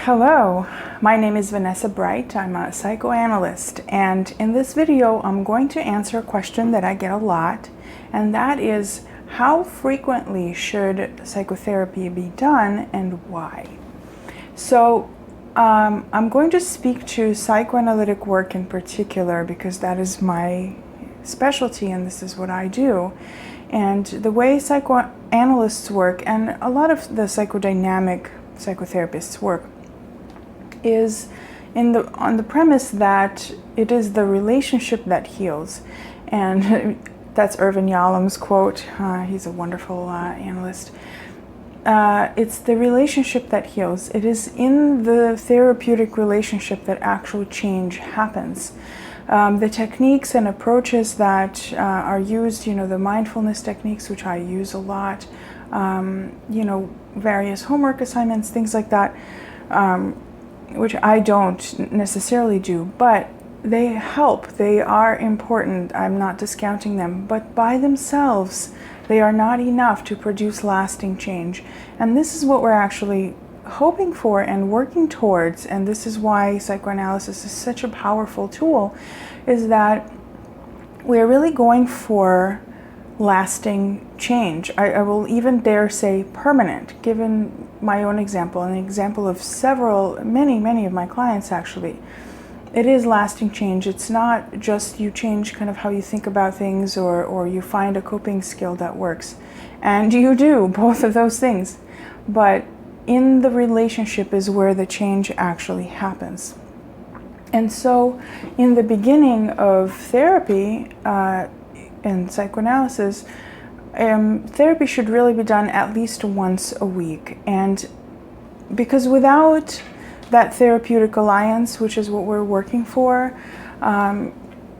Hello, my name is Vanessa Bright. I'm a psychoanalyst, and in this video I'm going to answer a question that I get a lot, and that is, how frequently should psychotherapy be done and why? So I'm going to speak to psychoanalytic work in particular because that is my specialty and this is what I do. And the way psychoanalysts work, and a lot of the psychodynamic psychotherapists work, is on the premise that it is the relationship that heals. And that's Irvin Yalom's quote. He's a wonderful analyst. It's the relationship that heals. It is in the therapeutic relationship that actual change happens. The techniques and approaches that are used, the mindfulness techniques, which I use a lot, various homework assignments, things like that, which I don't necessarily do, but they help. They are important. I'm not discounting them, but by themselves, they are not enough to produce lasting change. And this is what we're actually hoping for and working towards, and this is why psychoanalysis is such a powerful tool, is that we're really going for lasting change. I will even dare say permanent, given my own example, an example of many of my clients actually. It is lasting change. It's not just you change kind of how you think about things or you find a coping skill that works. And you do both of those things. But in the relationship is where the change actually happens. And so in the beginning of therapy, in psychoanalysis, therapy should really be done at least once a week. And because without that therapeutic alliance, which is what we're working for,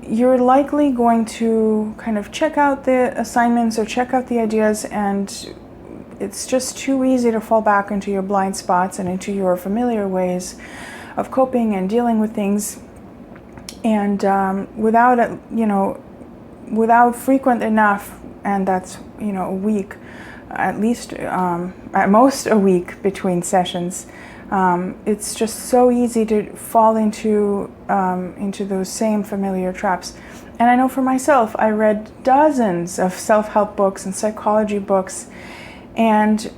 you're likely going to kind of check out the assignments or check out the ideas, and it's just too easy to fall back into your blind spots and into your familiar ways of coping and dealing with things. And without frequent enough, and that's a week, at least at most a week between sessions, it's just so easy to fall into those same familiar traps. And I know for myself, I read dozens of self-help books and psychology books, and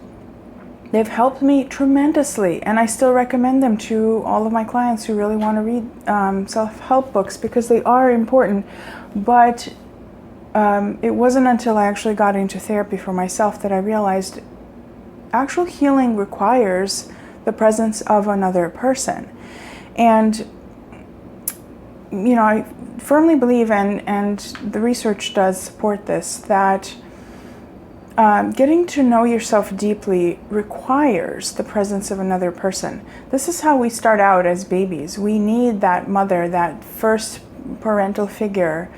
they've helped me tremendously, and I still recommend them to all of my clients who really want to read self-help books because they are important. But it wasn't until I actually got into therapy for myself that I realized actual healing requires the presence of another person. And I firmly believe, and the research does support this, that getting to know yourself deeply requires the presence of another person. This is how we start out as babies. We need that mother, that first parental figure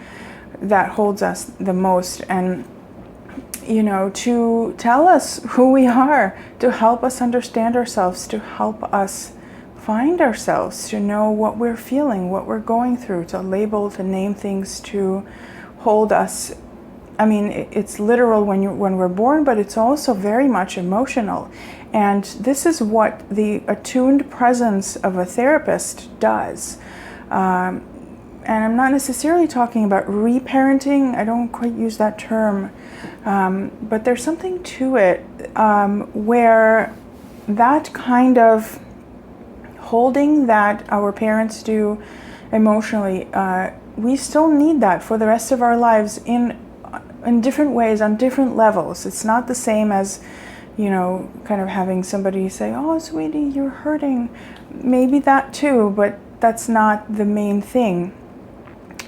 that holds us the most, and to tell us who we are, to help us understand ourselves, to help us find ourselves, to know what we're feeling, what we're going through, to label, to name things, to hold us. I mean, it's literal when we're born, but it's also very much emotional. And this is what the attuned presence of a therapist does. And I'm not necessarily talking about reparenting. I don't quite use that term. But there's something to it where that kind of holding that our parents do emotionally, we still need that for the rest of our lives in different ways, on different levels. It's not the same as, kind of having somebody say, "Oh, sweetie, you're hurting." Maybe that too, but that's not the main thing.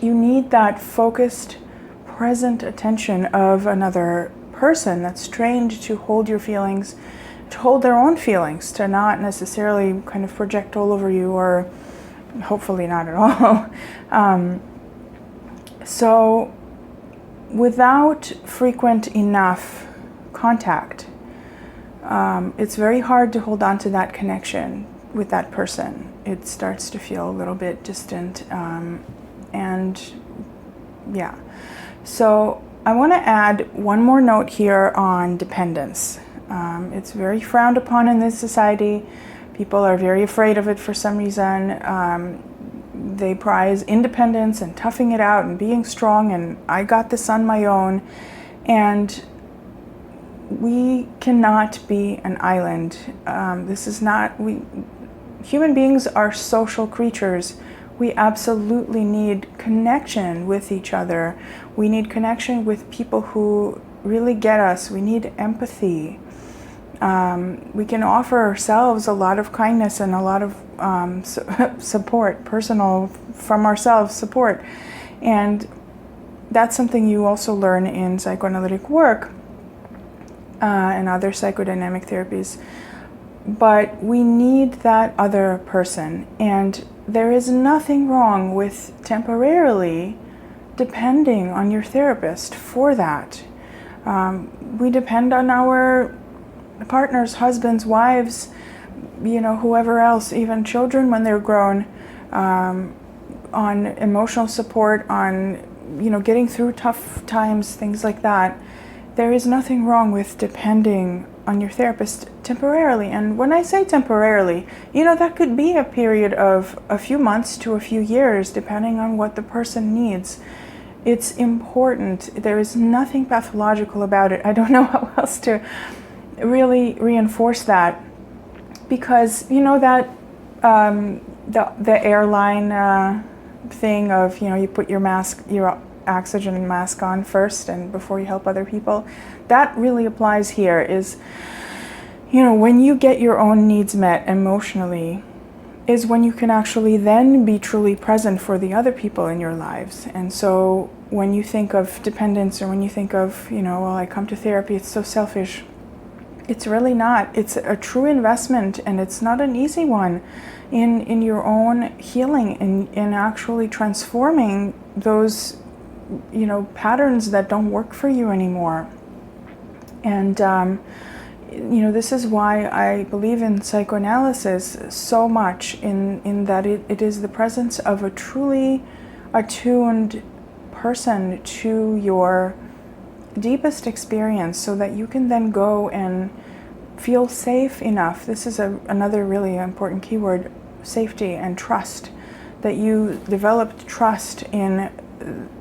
You need that focused, present attention of another person that's trained to hold your feelings, to hold their own feelings, to not necessarily kind of project all over you, or hopefully not at all. So without frequent enough contact, it's very hard to hold on to that connection with that person. It starts to feel a little bit distant, and yeah. So I want to add one more note here on dependence. It's very frowned upon in this society People are very afraid of it for some reason. They prize independence and toughing it out and being strong, and I got this on my own. And we cannot be an island. Human beings are social creatures. We absolutely need connection with each other. We need connection with people who really get us. We need empathy. We can offer ourselves a lot of kindness and a lot of support, personal, from ourselves support. And that's something you also learn in psychoanalytic work and other psychodynamic therapies. But we need that other person. And there is nothing wrong with temporarily depending on your therapist for that. We depend on our partners, husbands, wives, whoever else, even children when they're grown, on emotional support, on, getting through tough times, things like that. There is nothing wrong with depending on your therapist temporarily. And when I say temporarily, that could be a period of a few months to a few years, depending on what the person needs. It's important. There is nothing pathological about it. I don't know how else to really reinforce that, because that the airline thing of you put your oxygen mask on first and before you help other people, that really applies here. Is when you get your own needs met emotionally is when you can actually then be truly present for the other people in your lives. And so when you think of dependence, or when you think of I come to therapy, it's so selfish. It's really not. It's a true investment, and it's not an easy one in your own healing, in actually transforming those patterns that don't work for you anymore. And this is why I believe in psychoanalysis so much, in that it is the presence of a truly attuned person to your deepest experience, so that you can then go and feel safe enough. This is another really important keyword: safety and trust. That you developed trust in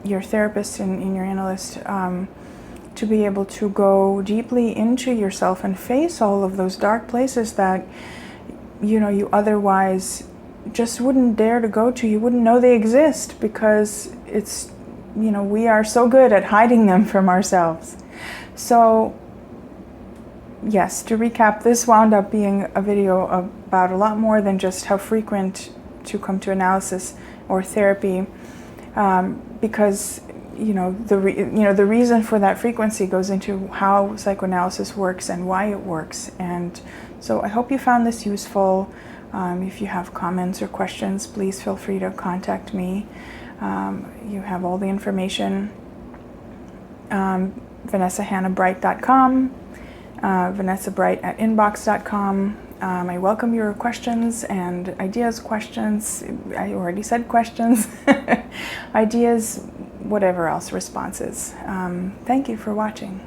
your therapist and in your analyst, to be able to go deeply into yourself and face all of those dark places that you otherwise just wouldn't dare to go to. You wouldn't know they exist, because it's we are so good at hiding them from ourselves. So yes, to recap, this wound up being a video about a lot more than just how frequent to come to analysis or therapy, because the reason for that frequency goes into how psychoanalysis works and why it works. And so I hope you found this useful. If you have comments or questions, please feel free to contact me. You have all the information. VanessaHannahBright.com, VanessaBright@inbox.com. I welcome your questions and ideas, questions. I already said questions. Ideas, whatever else, responses. Thank you for watching.